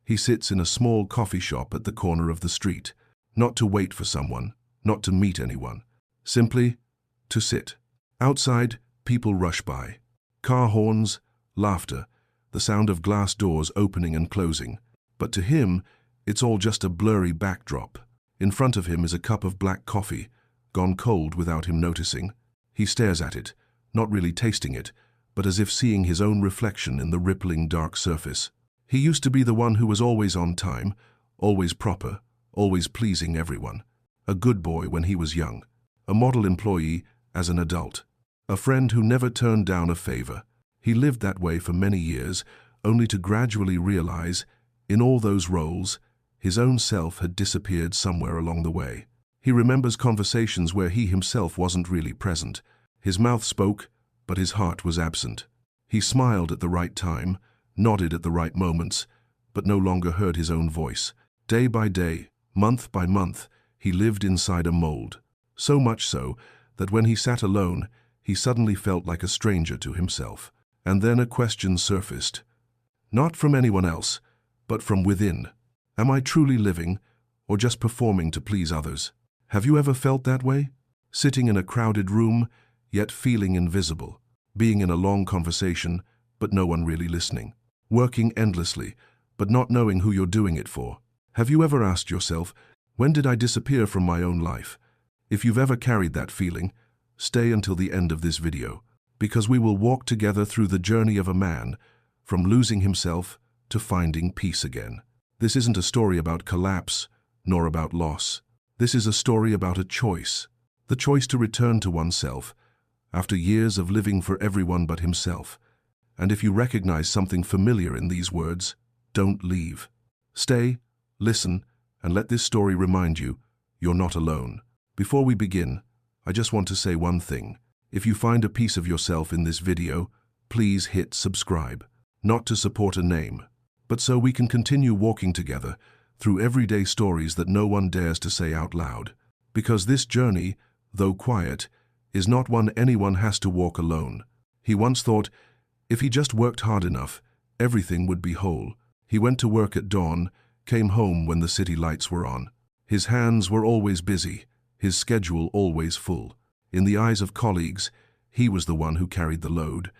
He sits in a small coffee shop at the corner of the street, not to wait for someone, not to meet anyone, simply to sit. Outside, people rush by. Car horns, laughter, the sound of glass doors opening and closing. But to him, it's all just a blurry backdrop. In front of him is a cup of black coffee, gone cold without him noticing. He stares at it, not really tasting it, but as if seeing his own reflection in the rippling dark surface. He used to be the one who was always on time, always proper, always pleasing everyone. A good boy when he was young, a model employee as an adult, a friend who never turned down a favor. He lived that way for many years, only to gradually realize, in all those roles, his own self had disappeared somewhere along the way. He remembers conversations where he himself wasn't really present. His mouth spoke, but his heart was absent. He smiled at the right time, nodded at the right moments, but no longer heard his own voice. Day by day, month by month, he lived inside a mold. So much so that when he sat alone, he suddenly felt like a stranger to himself. And then a question surfaced. Not from anyone else, but from within. Am I truly living, or just performing to please others? Have you ever felt that way? Sitting in a crowded room, yet feeling invisible. Being in a long conversation, but no one really listening. Working endlessly, but not knowing who you're doing it for. Have you ever asked yourself, when did I disappear from my own life? If you've ever carried that feeling, stay until the end of this video, because we will walk together through the journey of a man, from losing himself to finding peace again. This isn't a story about collapse, nor about loss. This is a story about a choice. The choice to return to oneself, after years of living for everyone but himself. And if you recognize something familiar in these words, don't leave. Stay, listen, and let this story remind you, you're not alone. Before we begin, I just want to say one thing. If you find a piece of yourself in this video, please hit subscribe. Not to support a name, but so we can continue walking together through everyday stories that no one dares to say out loud. Because this journey, though quiet, is not one anyone has to walk alone. He once thought, if he just worked hard enough, everything would be whole. He went to work at dawn, came home when the city lights were on. His hands were always busy, his schedule always full. In the eyes of colleagues, he was the one who carried the load.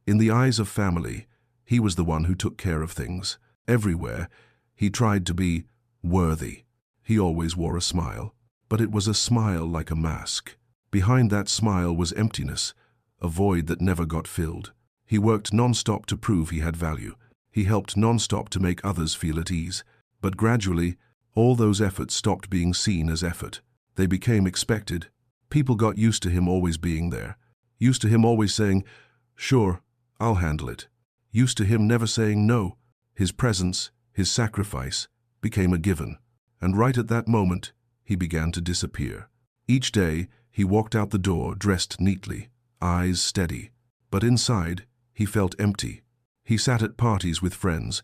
In the eyes of family, he was the one who took care of things. Everywhere, he tried to be worthy. He always wore a smile, but it was a smile like a mask. Behind that smile was emptiness, a void that never got filled. He worked non-stop to prove he had value. He helped non-stop to make others feel at ease. But gradually, all those efforts stopped being seen as effort. They became expected. People got used to him always being there. Used to him always saying, sure, I'll handle it. Used to him never saying no. His presence, his sacrifice, became a given. And right at that moment, he began to disappear. Each day, he walked out the door dressed neatly, eyes steady. But inside, he felt empty. He sat at parties with friends,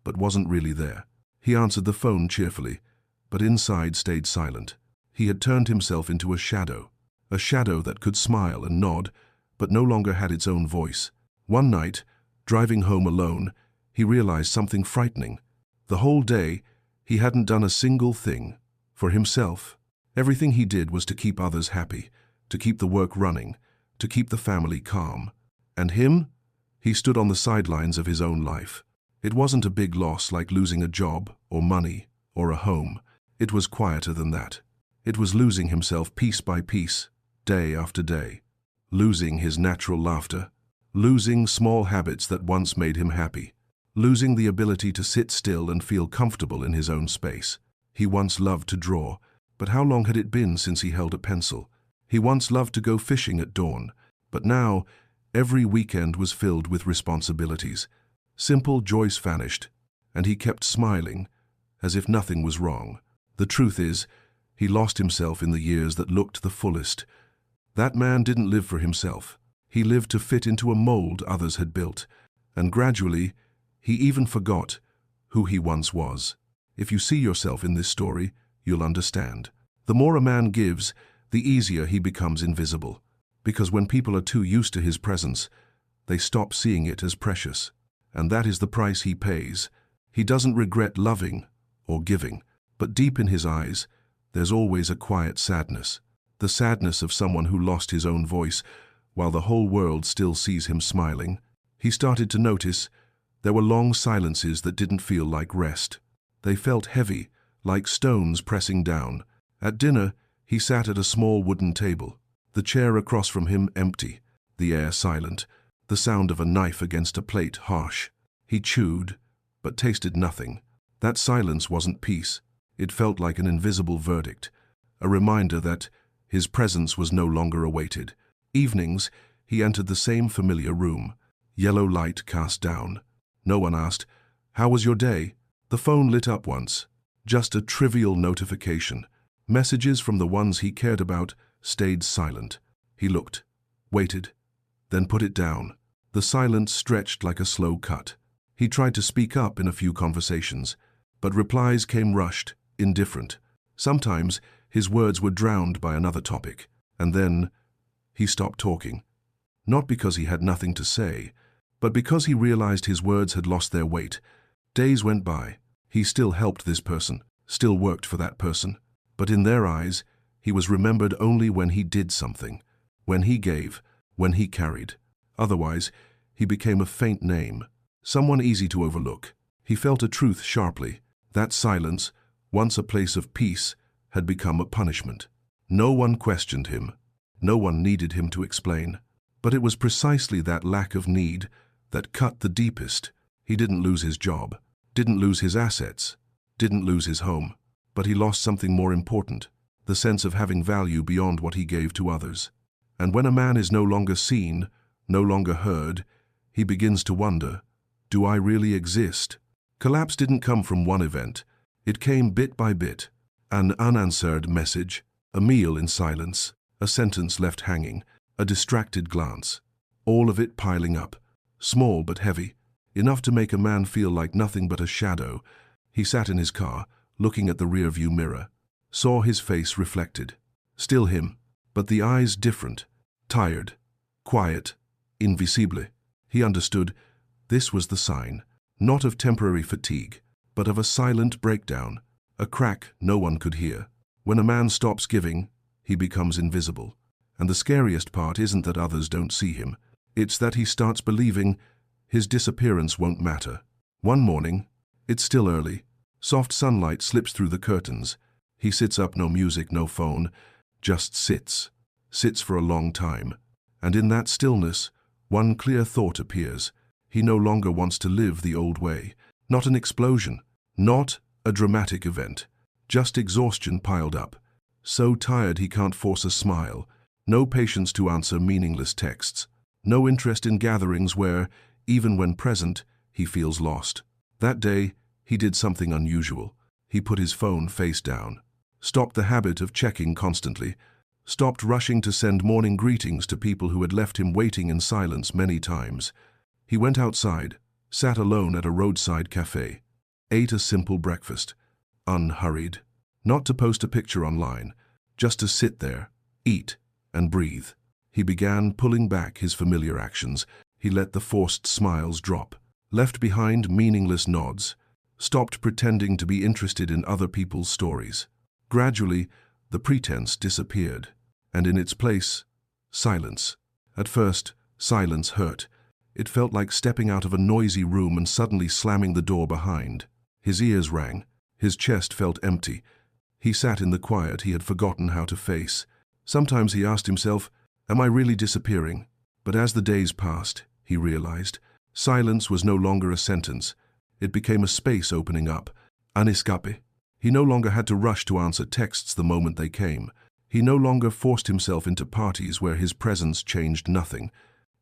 but wasn't really there. He answered the phone cheerfully, but inside stayed silent. He had turned himself into a shadow that could smile and nod, but no longer had its own voice. One night, driving home alone, he realized something frightening. The whole day, he hadn't done a single thing for himself. Everything he did was to keep others happy, to keep the work running, to keep the family calm. And him? He stood on the sidelines of his own life. It wasn't a big loss like losing a job or money or a home. It was quieter than that. It was losing himself piece by piece, day after day. Losing his natural laughter. Losing small habits that once made him happy. Losing the ability to sit still and feel comfortable in his own space. He once loved to draw, but how long had it been since he held a pencil? He once loved to go fishing at dawn, but now every weekend was filled with responsibilities. Simple joys vanished, and he kept smiling, as if nothing was wrong. The truth is, he lost himself in the years that looked the fullest. That man didn't live for himself. He lived to fit into a mold others had built, and gradually, he even forgot who he once was. If you see yourself in this story, you'll understand. The more a man gives, the easier he becomes invisible. Because when people are too used to his presence, they stop seeing it as precious. And that is the price he pays. He doesn't regret loving or giving, but deep in his eyes, there's always a quiet sadness. The sadness of someone who lost his own voice, while the whole world still sees him smiling. He started to notice there were long silences that didn't feel like rest. They felt heavy, like stones pressing down. At dinner, he sat at a small wooden table, the chair across from him empty, the air silent, the sound of a knife against a plate harsh. He chewed, but tasted nothing. That silence wasn't peace. It felt like an invisible verdict, a reminder that his presence was no longer awaited. Evenings, he entered the same familiar room, yellow light cast down. No one asked, "How was your day?" The phone lit up once. Just a trivial notification. Messages from the ones he cared about stayed silent. He looked, waited, then put it down. The silence stretched like a slow cut. He tried to speak up in a few conversations, but replies came rushed, indifferent. Sometimes his words were drowned by another topic, and then he stopped talking. Not because he had nothing to say, but because he realized his words had lost their weight. Days went by. He still helped this person, still worked for that person, but in their eyes, he was remembered only when he did something, when he gave, when he carried. Otherwise, he became a faint name, someone easy to overlook. He felt a truth sharply. That silence, once a place of peace, had become a punishment. No one questioned him. No one needed him to explain. But it was precisely that lack of need that cut the deepest. He didn't lose his job, didn't lose his assets, didn't lose his home, but he lost something more important, the sense of having value beyond what he gave to others. And when a man is no longer seen, no longer heard, he begins to wonder, do I really exist? Collapse didn't come from one event. It came bit by bit. An unanswered message, a meal in silence, a sentence left hanging, a distracted glance. All of it piling up, small but heavy, enough to make a man feel like nothing but a shadow. He sat in his car, looking at the rearview mirror, saw his face reflected. Still him, but the eyes different, tired, quiet, invisible. He understood this was the sign, not of temporary fatigue, but of a silent breakdown, a crack no one could hear. When a man stops giving, he becomes invisible. And the scariest part isn't that others don't see him. It's that he starts believing his disappearance won't matter. One morning, it's still early, soft sunlight slips through the curtains. He sits up, no music, no phone, just sits for a long time. And in that stillness, one clear thought appears. He no longer wants to live the old way. Not an explosion, not a dramatic event, just exhaustion piled up. So tired he can't force a smile, no patience to answer meaningless texts, no interest in gatherings where, even when present, he feels lost. That day, he did something unusual. He put his phone face down, stopped the habit of checking constantly, stopped rushing to send morning greetings to people who had left him waiting in silence many times. He went outside, sat alone at a roadside cafe, ate a simple breakfast, unhurried, not to post a picture online, just to sit there, eat, and breathe. He began pulling back his familiar actions. He let the forced smiles drop, left behind meaningless nods, stopped pretending to be interested in other people's stories. Gradually, the pretense disappeared, and in its place, silence. At first, silence hurt. It felt like stepping out of a noisy room and suddenly slamming the door behind. His ears rang. His chest felt empty. He sat in the quiet he had forgotten how to face. Sometimes he asked himself, am I really disappearing? But as the days passed, he realized, silence was no longer a sentence. It became a space opening up, an escape. He no longer had to rush to answer texts the moment they came. He no longer forced himself into parties where his presence changed nothing.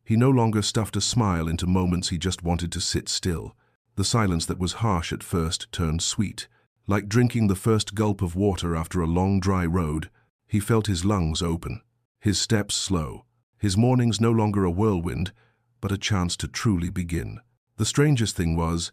He no longer stuffed a smile into moments he just wanted to sit still. The silence that was harsh at first turned sweet. Like drinking the first gulp of water after a long dry road, he felt his lungs open, his steps slow, his mornings no longer a whirlwind, but a chance to truly begin. The strangest thing was,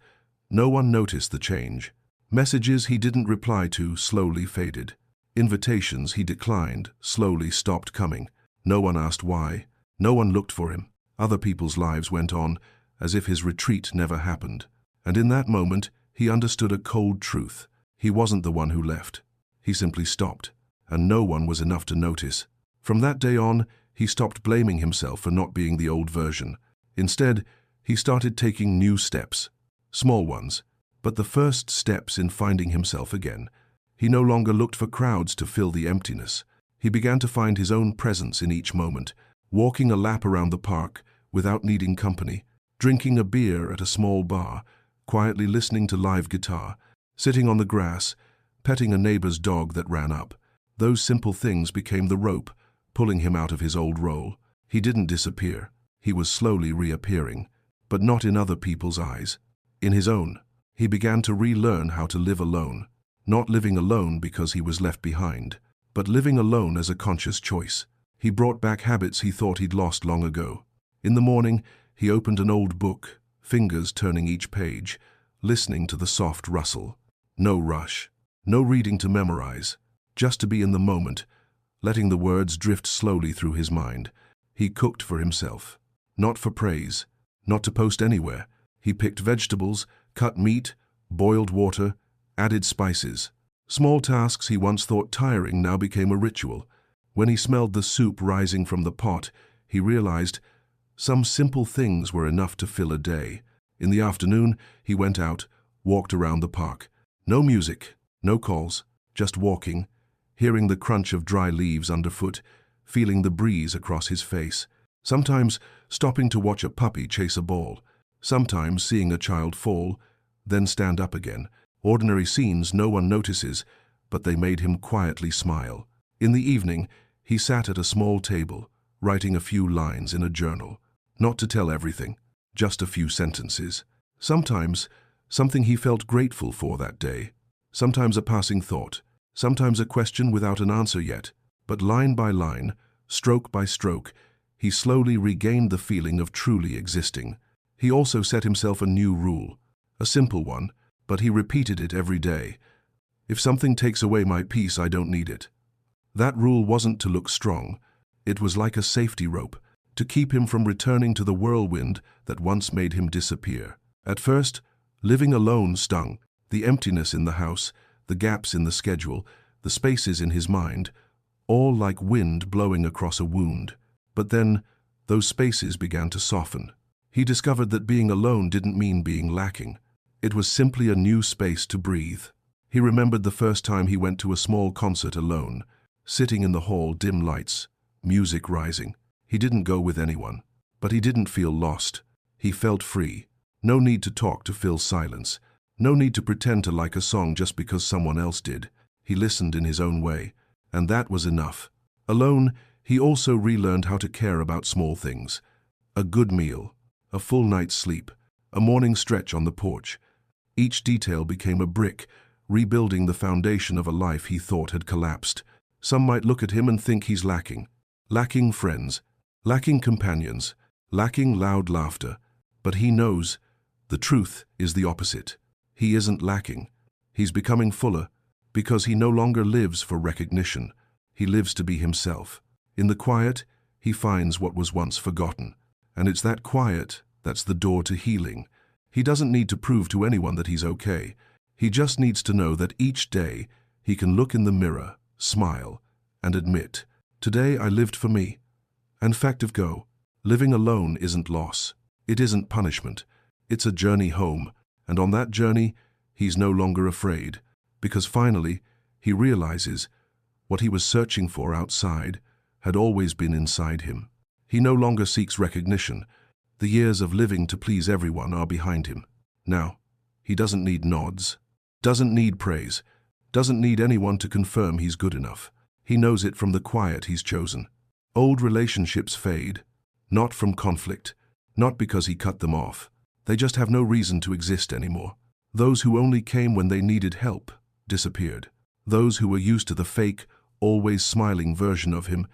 no one noticed the change. Messages he didn't reply to slowly faded. Invitations he declined slowly stopped coming. No one asked why. No one looked for him. Other people's lives went on, as if his retreat never happened. And in that moment, He understood a cold truth. He wasn't the one who left. He simply stopped, and no one was enough to notice. From that day on, he stopped blaming himself for not being the old version. Instead, he started taking new steps, small ones, but the first steps in finding himself again. He no longer looked for crowds to fill the emptiness. He began to find his own presence in each moment, walking a lap around the park without needing company, drinking a beer at a small bar, quietly listening to live guitar, sitting on the grass, petting a neighbor's dog that ran up. Those simple things became the rope, pulling him out of his old role. He didn't disappear. He was slowly reappearing, but not in other people's eyes. In his own, he began to relearn how to live alone, not living alone because he was left behind, but living alone as a conscious choice. He brought back habits he thought he'd lost long ago. In the morning, he opened an old book, fingers turning each page, listening to the soft rustle. No rush, no reading to memorize, just to be in the moment, letting the words drift slowly through his mind. He cooked for himself, not for praise, not to post anywhere. He picked vegetables, cut meat, boiled water, added spices. Small tasks he once thought tiring now became a ritual. When he smelled the soup rising from the pot, he realized some simple things were enough to fill a day. In the afternoon, he went out, walked around the park. No music, no calls, just walking, hearing the crunch of dry leaves underfoot, feeling the breeze across his face. Sometimes stopping to watch a puppy chase a ball. Sometimes seeing a child fall, then stand up again. Ordinary scenes no one notices, but they made him quietly smile. In the evening, he sat at a small table, writing a few lines in a journal. Not to tell everything, just a few sentences. Sometimes, something he felt grateful for that day. Sometimes a passing thought. Sometimes a question without an answer yet. But line by line, stroke by stroke, he slowly regained the feeling of truly existing. He also set himself a new rule. A simple one, but he repeated it every day. If something takes away my peace, I don't need it. That rule wasn't to look strong. It was like a safety rope, to keep him from returning to the whirlwind that once made him disappear. At first, living alone stung. The emptiness in the house, the gaps in the schedule, the spaces in his mind, all like wind blowing across a wound. But then, those spaces began to soften. He discovered that being alone didn't mean being lacking. It was simply a new space to breathe. He remembered the first time he went to a small concert alone, sitting in the hall, dim lights, music rising. He didn't go with anyone, but he didn't feel lost. He felt free. No need to talk to fill silence. No need to pretend to like a song just because someone else did. He listened in his own way, and that was enough. Alone, he also relearned how to care about small things. A good meal, a full night's sleep, a morning stretch on the porch. Each detail became a brick, rebuilding the foundation of a life he thought had collapsed. Some might look at him and think he's lacking. Lacking friends, lacking companions, lacking loud laughter. But he knows the truth is the opposite. He isn't lacking. He's becoming fuller, because he no longer lives for recognition. He lives to be himself. In the quiet, he finds what was once forgotten. And it's that quiet that's the door to healing. He doesn't need to prove to anyone that he's okay. He just needs to know that each day he can look in the mirror, smile, and admit, today I lived for me. And fact of go, living alone isn't loss. It isn't punishment. It's a journey home. And on that journey, he's no longer afraid, because finally, he realizes what he was searching for outside had always been inside him. He no longer seeks recognition. The years of living to please everyone are behind him. Now, he doesn't need nods, doesn't need praise, doesn't need anyone to confirm he's good enough. He knows it from the quiet he's chosen. Old relationships fade, not from conflict, not because he cut them off. They just have no reason to exist anymore. Those who only came when they needed help disappeared. Those who were used to the fake, always smiling version of him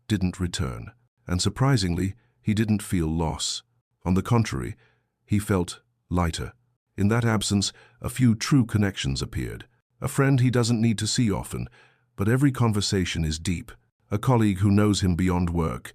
didn't return. And surprisingly, he didn't feel loss. On the contrary, he felt lighter. In that absence, a few true connections appeared. A friend he doesn't need to see often, but every conversation is deep. A colleague who knows him beyond work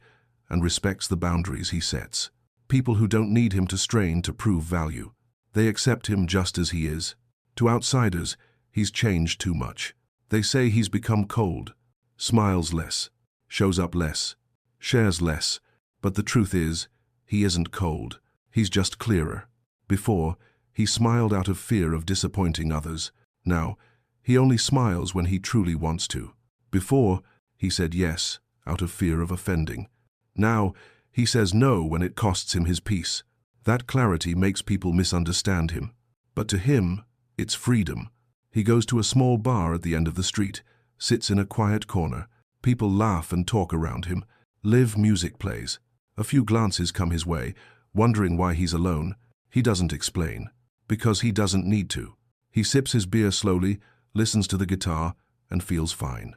and respects the boundaries he sets. People who don't need him to strain to prove value. They accept him just as he is. To outsiders, he's changed too much. They say he's become cold, smiles less, shows up less, shares less, but the truth is, he isn't cold. He's just clearer. Before, he smiled out of fear of disappointing others. Now, he only smiles when he truly wants to. Before, he said yes out of fear of offending. Now, he says no when it costs him his peace. That clarity makes people misunderstand him. But to him, it's freedom. He goes to a small bar at the end of the street, sits in a quiet corner. People laugh and talk around him. Live music plays. A few glances come his way, wondering why he's alone. He doesn't explain, because he doesn't need to. He sips his beer slowly, listens to the guitar, and feels fine.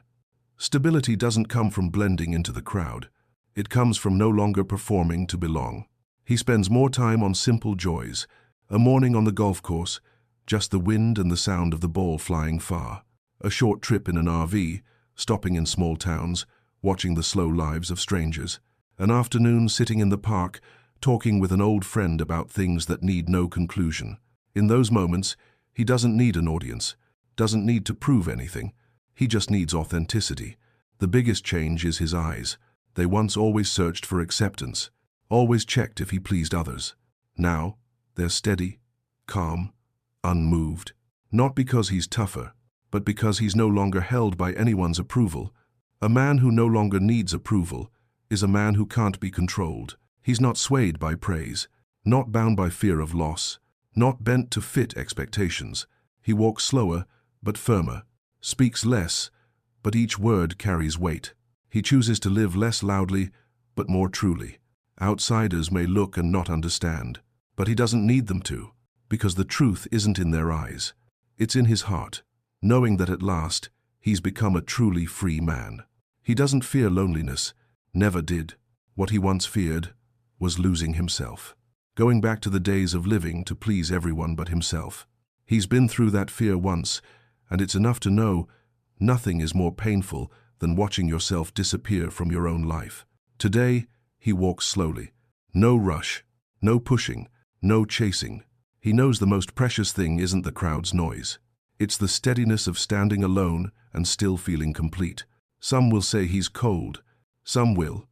Stability doesn't come from blending into the crowd. It comes from no longer performing to belong. He spends more time on simple joys, a morning on the golf course, just the wind and the sound of the ball flying far, a short trip in an RV, stopping in small towns, watching the slow lives of strangers, an afternoon sitting in the park, talking with an old friend about things that need no conclusion. In those moments, he doesn't need an audience, doesn't need to prove anything. He just needs authenticity. The biggest change is his eyes. They once always searched for acceptance, always checked if he pleased others. Now, they're steady, calm, unmoved. Not because he's tougher, but because he's no longer held by anyone's approval. A man who no longer needs approval is a man who can't be controlled. He's not swayed by praise, not bound by fear of loss, not bent to fit expectations. He walks slower, but firmer, speaks less, but each word carries weight. He chooses to live less loudly, but more truly. Outsiders may look and not understand, but he doesn't need them to, because the truth isn't in their eyes. It's in his heart, knowing that at last, he's become a truly free man. He doesn't fear loneliness, never did. What he once feared was losing himself, going back to the days of living to please everyone but himself. He's been through that fear once, and it's enough to know nothing is more painful than watching yourself disappear from your own life. Today, he walks slowly. No rush, no pushing, no chasing. He knows the most precious thing isn't the crowd's noise. It's the steadiness of standing alone and still feeling complete. Some will say he's cold. Some will,